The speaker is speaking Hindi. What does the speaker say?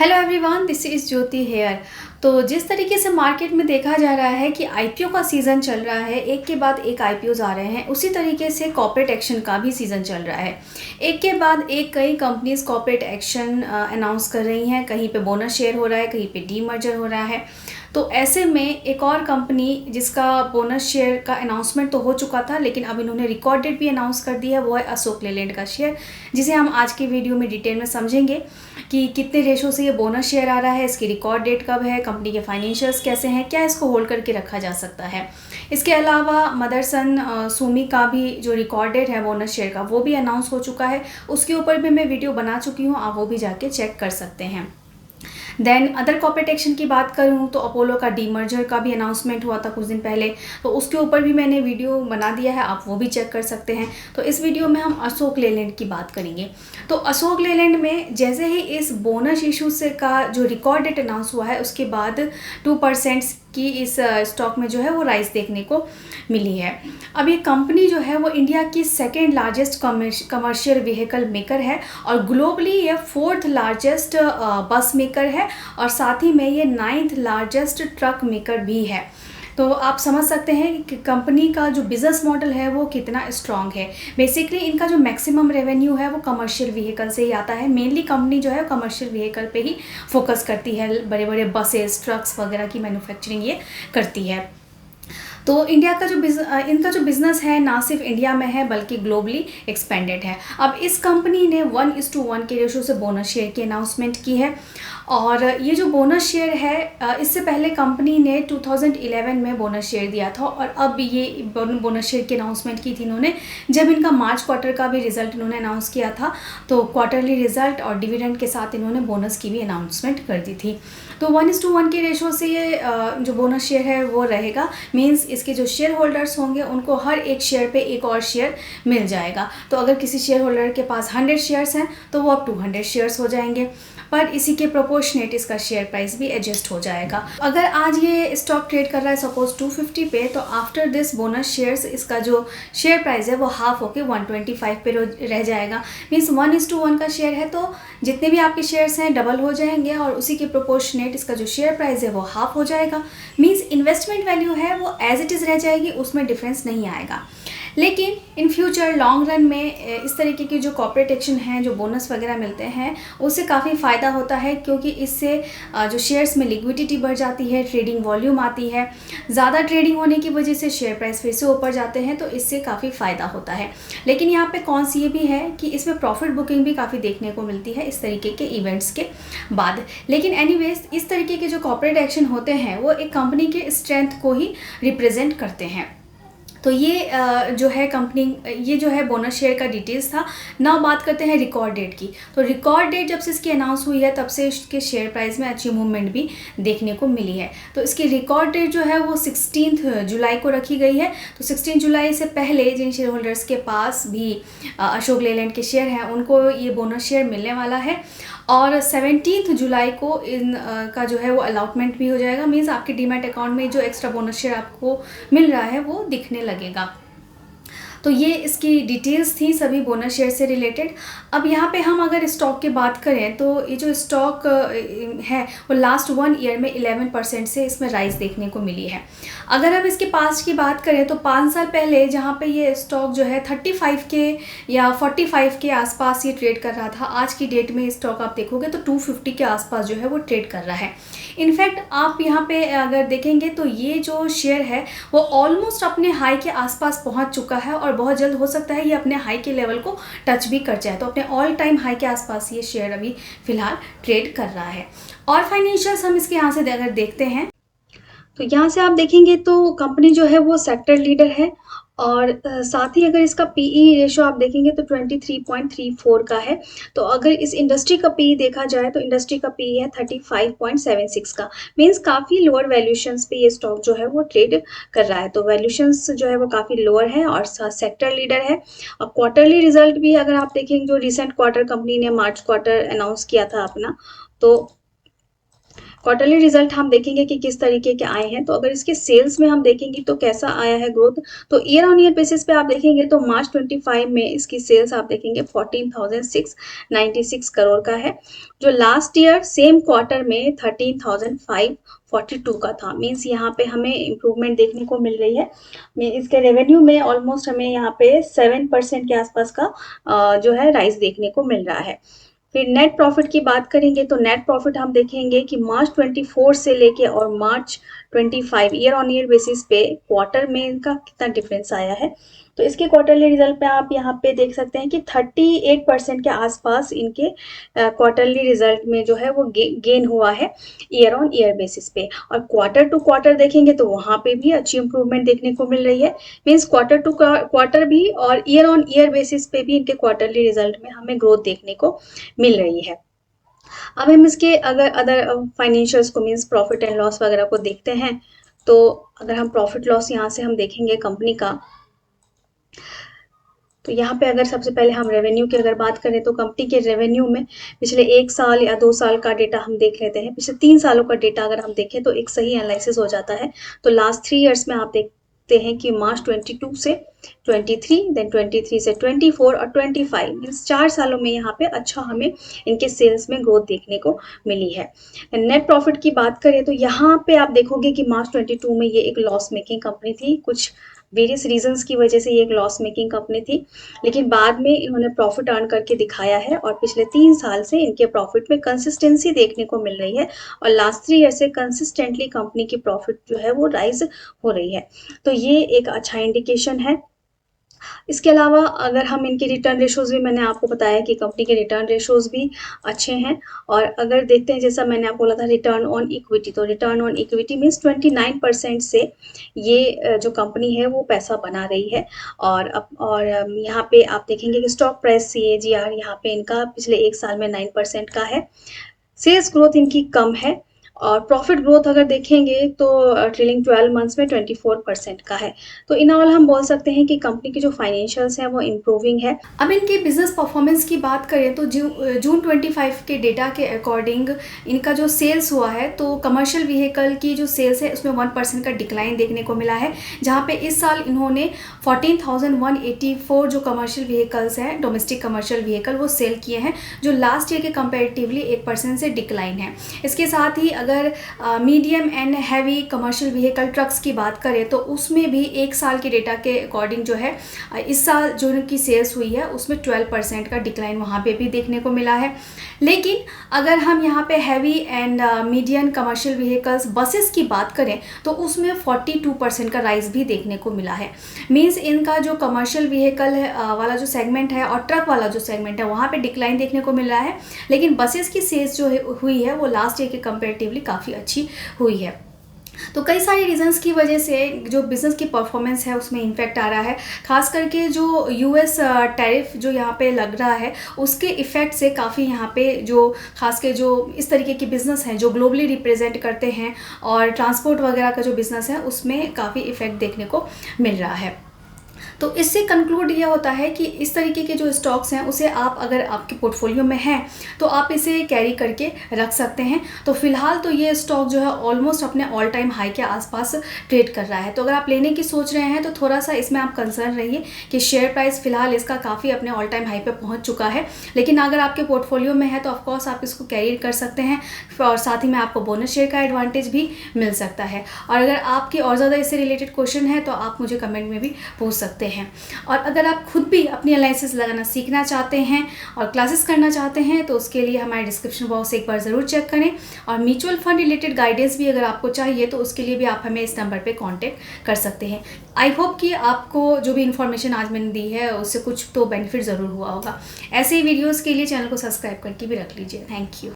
Hello everyone, this is Jyoti here. तो जिस तरीके से मार्केट में देखा जा रहा है कि आईपीओ का सीज़न चल रहा है, एक के बाद एक आईपीओज आ रहे हैं, उसी तरीके से कॉर्पोरेट एक्शन का भी सीज़न चल रहा है। एक के बाद एक कई कंपनीज कॉर्पोरेट एक्शन अनाउंस कर रही हैं। कहीं पे बोनस शेयर हो रहा है, कहीं पे डीमर्जर हो रहा है। तो ऐसे में एक और कंपनी जिसका बोनस शेयर का अनाउंसमेंट तो हो चुका था, लेकिन अब इन्होंने रिकॉर्ड डेट भी अनाउंस कर दी है, वो है अशोक लेलैंड का शेयर, जिसे हम आज की वीडियो में डिटेल में समझेंगे कि कितने रेशो से ये बोनस शेयर आ रहा है, इसकी रिकॉर्ड डेट कब है, कंपनी के फाइनेंशियल्स कैसे हैं, क्या इसको होल्ड करके रखा जा सकता है। इसके अलावा मदरसन सुमी का भी जो रिकॉर्ड डेट है बोनस शेयर का, वो भी अनाउंस हो चुका है। उसके ऊपर भी मैं वीडियो बना चुकी हूँ, आप वो भी जाके चेक कर सकते हैं। देन अदर कॉर्पोरेट एक्शन की बात करूँ तो अपोलो का डीमर्जर का भी अनाउंसमेंट हुआ था कुछ दिन पहले, तो उसके ऊपर भी मैंने वीडियो बना दिया है, आप वो भी चेक कर सकते हैं। तो इस वीडियो में हम अशोक लेलैंड की बात करेंगे। तो अशोक लेलैंड में जैसे ही इस बोनस इशू से का जो रिकॉर्ड डेट अनाउंस हुआ है, उसके बाद 2% की इस स्टॉक में जो है वो राइज देखने को मिली है। अब ये कंपनी जो है वो इंडिया की second largest commercial vehicle maker है और ग्लोबली ये फोर्थ लार्जेस्ट बस मेकर है और साथ ही में ये 9th लार्जेस्ट ट्रक मेकर भी है। तो आप समझ सकते हैं कि कंपनी का जो बिज़नेस मॉडल है वो कितना स्ट्रॉन्ग है। बेसिकली इनका जो मैक्सिमम रेवेन्यू है वो कमर्शियल व्हीकल से ही आता है। मेनली कंपनी जो है कमर्शियल व्हीकल पे ही फोकस करती है, बड़े बड़े बसेस, ट्रक्स वगैरह की मैन्युफैक्चरिंग ये करती है। तो इंडिया का जो इनका जो बिज़नेस है ना सिर्फ इंडिया में है बल्कि ग्लोबली एक्सपेंडेड है। अब इस कंपनी ने 1:1 के रेशो से बोनस शेयर की अनाउंसमेंट की है और ये जो बोनस शेयर है, इससे पहले कंपनी ने 2011 में बोनस शेयर दिया था और अब ये बोनस शेयर की अनाउंसमेंट की थी इन्होंने जब इनका मार्च क्वार्टर का भी रिजल्ट इन्होंने अनाउंस किया था। तो क्वार्टरली रिजल्ट और डिविडेंड के साथ इन्होंने बोनस की भी अनाउंसमेंट कर दी थी। तो 1:1 के रेशो से ये जो बोनस शेयर है वो रहेगा। मीन्स इसके जो शेयर होल्डर्स होंगे उनको हर एक शेयर पे एक और शेयर मिल जाएगा। तो अगर किसी शेयर होल्डर के पास 100 शेयर्स हैं तो वो अब 200 शेयर्स हो जाएंगे, पर इसी के प्रोपोर्शनेट इसका शेयर प्राइस भी एडजस्ट हो जाएगा। अगर आज ये स्टॉक ट्रेड कर रहा है सपोज 250 पे, तो आफ्टर दिस बोनस शेयर्स इसका जो शेयर प्राइस है वो हाफ होके 125 पे रह जाएगा। मीन्स 1:1 का शेयर है तो जितने भी आपके शेयर्स हैं डबल हो जाएंगे और उसी के प्रोपोर्शनेट इसका जो शेयर प्राइस है वो हाफ हो जाएगा। मीन्स इन्वेस्टमेंट वैल्यू है वो एज इट इज़ रह जाएगी, उसमें डिफरेंस नहीं आएगा। लेकिन इन फ्यूचर लॉन्ग रन में इस तरीके की जो कॉर्पोरेट एक्शन हैं, जो बोनस वगैरह मिलते हैं, उससे काफ़ी फ़ायदा होता है क्योंकि इससे जो शेयर्स में लिक्विडिटी बढ़ जाती है, ट्रेडिंग वॉल्यूम आती है। ज़्यादा ट्रेडिंग होने की वजह से शेयर प्राइस फिर से ऊपर जाते हैं, तो इससे काफ़ी फ़ायदा होता है। लेकिन यहाँ पे कॉन्स ये भी है कि इसमें प्रॉफिट बुकिंग भी काफ़ी देखने को मिलती है इस तरीके के इवेंट्स के बाद। लेकिन एनीवेज इस तरीके के जो कॉर्पोरेट एक्शन होते हैं वो एक कंपनी के स्ट्रेंथ को ही रिप्रेजेंट करते हैं। तो ये जो है कंपनी, ये जो है बोनस शेयर का डिटेल्स था। नाउ बात करते हैं रिकॉर्ड डेट की। तो रिकॉर्ड डेट जब से इसकी अनाउंस हुई है तब से इसके शेयर प्राइस में अच्छी मूवमेंट भी देखने को मिली है। तो इसकी रिकॉर्ड डेट जो है वो 16 जुलाई को रखी गई है। तो 16 जुलाई से पहले जिन शेयर होल्डर्स के पास भी अशोक लेलैंड के शेयर हैं उनको ये बोनस शेयर मिलने वाला है और 17 जुलाई को इन का जो है वो अलॉटमेंट भी हो जाएगा। मीन्स आपके डीमैट अकाउंट में जो एक्स्ट्रा बोनस शेयर आपको मिल रहा है वो दिखने लगेगा। तो ये इसकी डिटेल्स थी सभी बोनस शेयर से रिलेटेड। अब यहाँ पे हम अगर स्टॉक की बात करें तो ये जो स्टॉक है वो लास्ट 1 ईयर में 11% से इसमें राइज देखने को मिली है। अगर हम इसके पास्ट की बात करें तो 5 साल पहले जहाँ पे ये स्टॉक जो है 35 के या 45 के आसपास ये ट्रेड कर रहा था, आज की डेट में स्टॉक आप देखोगे तो 250 के आसपास जो है वो ट्रेड कर रहा है। इनफैक्ट आप यहाँ पे अगर देखेंगे तो ये जो शेयर है वो ऑलमोस्ट अपने हाई के आसपास पहुँच चुका है और बहुत जल्द हो सकता है ये अपने हाई के लेवल को टच भी कर जाए। तो अपने ऑल टाइम हाई के आसपास ये शेयर अभी फिलहाल ट्रेड कर रहा है। और फाइनेंशियल्स हम इसके यहाँ से अगर देखते हैं तो यहाँ से आप देखेंगे तो कंपनी जो है वो सेक्टर लीडर है और साथ ही अगर इसका पीई रेशो आप देखेंगे तो 23.34 का है। तो अगर इस इंडस्ट्री का पीई देखा जाए तो इंडस्ट्री का पीई है 35.76 का। मीन्स काफ़ी लोअर वैल्यूशंस पे ये स्टॉक जो है वो ट्रेड कर रहा है। तो वैल्यूशंस जो है वो काफ़ी लोअर है और सेक्टर लीडर है। और क्वार्टरली रिजल्ट भी अगर आप देखेंगे, जो रिसेंट क्वार्टर कंपनी ने मार्च क्वार्टर अनाउंस किया था अपना, तो क्वार्टरली रिजल्ट हम देखेंगे कि किस तरीके के आए हैं। तो अगर इसके सेल्स में हम देखेंगे तो कैसा आया है ग्रोथ, तो ईयर ऑन ईयर बेसिस पे आप देखेंगे तो मार्च 25 में इसकी सेल्स आप देखेंगे 14,696 करोड़ का है, जो लास्ट ईयर सेम क्वार्टर में 13,542 का था। मीन्स यहाँ पे हमें इम्प्रूवमेंट देखने को मिल रही है। इसके रेवेन्यू में ऑलमोस्ट हमें यहाँ पे 7% के आसपास का जो है राइज देखने को मिल रहा है। फिर नेट प्रॉफिट की बात करेंगे तो नेट प्रॉफिट हम देखेंगे कि मार्च 24 से लेके और मार्च 25 ईयर ऑन ईयर बेसिस पे क्वार्टर में इनका कितना डिफरेंस आया है। तो इसके क्वार्टरली रिजल्ट पे आप यहाँ पे देख सकते हैं कि 38% के आसपास इनके क्वार्टरली रिजल्ट में जो है वो गेन हुआ है ईयर ऑन ईयर बेसिस पे। और क्वार्टर टू क्वार्टर देखेंगे तो वहाँ पे भी अच्छी इंप्रूवमेंट देखने को मिल रही है। मीन्स क्वार्टर टू क्वार्टर भी और ईयर ऑन ईयर बेसिस पे भी इनके क्वार्टरली रिजल्ट में हमें ग्रोथ देखने को मिल रही है। अब हम इसके अगर अदर फाइनेंशियल्स को मीन्स प्रॉफिट एंड लॉस वगैरह को देखते हैं, तो अगर हम प्रॉफिट लॉस यहाँ से हम देखेंगे कंपनी का, तो यहाँ पे अगर सबसे पहले हम रेवेन्यू की अगर बात करें तो कंपनी के रेवेन्यू में पिछले 1 साल या 2 साल का डेटा हम देख लेते हैं। पिछले 3 सालों का डेटा अगर हम देखें तो एक सही एनालिसिस हो जाता है। तो लास्ट 3 ईयर्स में आप देखते हैं कि मार्च 22 से 23, देन 23 से 24 और 25 मीन्स 4 सालों में यहाँ पे अच्छा हमें इनके सेल्स में ग्रोथ देखने को मिली है। नेट प्रॉफिट की बात करें तो यहाँ पे आप देखोगे कि मार्च 22 में ये एक लॉस मेकिंग कंपनी थी। कुछ वेरियस रीजंस की वजह से ये एक लॉस मेकिंग कंपनी थी, लेकिन बाद में इन्होंने प्रॉफिट अर्न करके दिखाया है और पिछले 3 साल से इनके प्रॉफिट में कंसिस्टेंसी देखने को मिल रही है और लास्ट 3 ईयर से कंसिस्टेंटली कंपनी की प्रॉफिट जो है वो राइज हो रही है। तो ये एक अच्छा इंडिकेशन है। इसके अलावा अगर हम इनके रिटर्न रेशोज भी, मैंने आपको बताया कि कंपनी के रिटर्न रेशोज भी अच्छे हैं। और अगर देखते हैं जैसा मैंने आपको बोला था रिटर्न ऑन इक्विटी, तो रिटर्न ऑन इक्विटी मीन्स 29% से ये जो कंपनी है वो पैसा बना रही है। और यहाँ पे आप देखेंगे कि स्टॉक प्राइस CAGR यहाँ पे इनका पिछले 1 साल में 9% का है। सेल्स ग्रोथ इनकी कम है और प्रॉफिट ग्रोथ अगर देखेंगे तो ट्रेलिंग 12 मंथ्स में 24% का है। तो इन ऑल हम बोल सकते हैं कि कंपनी की जो फाइनेंशियल्स हैं वो इम्प्रूविंग है। अब इनके बिजनेस परफॉर्मेंस की बात करें तो जून 25 के डेटा के अकॉर्डिंग इनका जो सेल्स हुआ है तो कमर्शियल व्हीकल की जो सेल्स है उसमें 1% का डिक्लाइन देखने को मिला है, जहाँ पे इस साल इन्होंने 14,184 जो कमर्शियल व्हीकल्स हैं, डोमेस्टिक कमर्शियल व्हीकल, वो सेल किए हैं, जो लास्ट ईयर के कंपेरेटिवली 1% से डिक्लाइन है। इसके साथ ही अगर medium and heavy commercial vehicle trucks की बात करें तो उसमें भी 1 साल के डेटा के अकॉर्डिंग जो है इस साल जो उनकी सेल्स हुई है उसमें 12% का डिक्लाइन वहाँ पे भी देखने को मिला है। लेकिन अगर हम यहाँ पे heavy and medium commercial vehicles buses की बात करें तो उसमें 42% का राइज भी देखने को मिला है। मीन्स इनका जो कमर्शियल व्हीकल वाला जो सेगमेंट है और ट्रक वाला जो सेगमेंट है वहाँ पे डिक्लाइन देखने को मिल रहा है, लेकिन बसेस की सेल्स जो हुई है वो लास्ट ईयर के कंपेरेटिवली काफ़ी अच्छी हुई है। तो कई सारे रीजंस की वजह से जो बिज़नेस की परफॉर्मेंस है उसमें इम्पैक्ट आ रहा है। खास करके जो US टैरिफ जो यहाँ पे लग रहा है उसके इफ़ेक्ट से काफ़ी यहाँ पे जो खास के जो इस तरीके के बिज़नेस हैं जो ग्लोबली रिप्रेजेंट करते हैं और ट्रांसपोर्ट वगैरह का जो बिज़नेस है उसमें काफ़ी इफ़ेक्ट देखने को मिल रहा है। तो इससे कंक्लूड ये होता है कि इस तरीके के जो स्टॉक्स हैं उसे आप अगर आपके पोर्टफोलियो में हैं तो आप इसे कैरी करके रख सकते हैं। तो फिलहाल तो ये स्टॉक जो है ऑलमोस्ट अपने ऑल टाइम हाई के आसपास ट्रेड कर रहा है। तो अगर आप लेने की सोच रहे हैं तो थोड़ा सा इसमें आप कंसर्न रहिए कि शेयर प्राइस फिलहाल इसका काफ़ी अपने ऑल टाइम हाई पे पहुंच चुका है, लेकिन अगर आपके पोर्टफोलियो में है तो ऑफकोर्स आप इसको कैरी कर सकते हैं और साथ ही में आपको बोनस शेयर का एडवांटेज भी मिल सकता है। और अगर आपके और ज़्यादा इससे रिलेटेड क्वेश्चन है तो आप मुझे कमेंट में भी पूछ सकते हैं। और अगर आप खुद भी अपनी एनालिसिस लगाना सीखना चाहते हैं और क्लासेस करना चाहते हैं तो उसके लिए हमारे डिस्क्रिप्शन बॉक्स एक बार ज़रूर चेक करें। और म्यूचुअल फंड रिलेटेड गाइडेंस भी अगर आपको चाहिए तो उसके लिए भी आप हमें इस नंबर पे कांटेक्ट कर सकते हैं। आई होप कि आपको जो भी इन्फॉर्मेशन आज मैंने दी है उससे कुछ तो बेनिफिट ज़रूर हुआ होगा। ऐसे ही वीडियोज़ के लिए चैनल को सब्सक्राइब करके भी रख लीजिए। Thank you.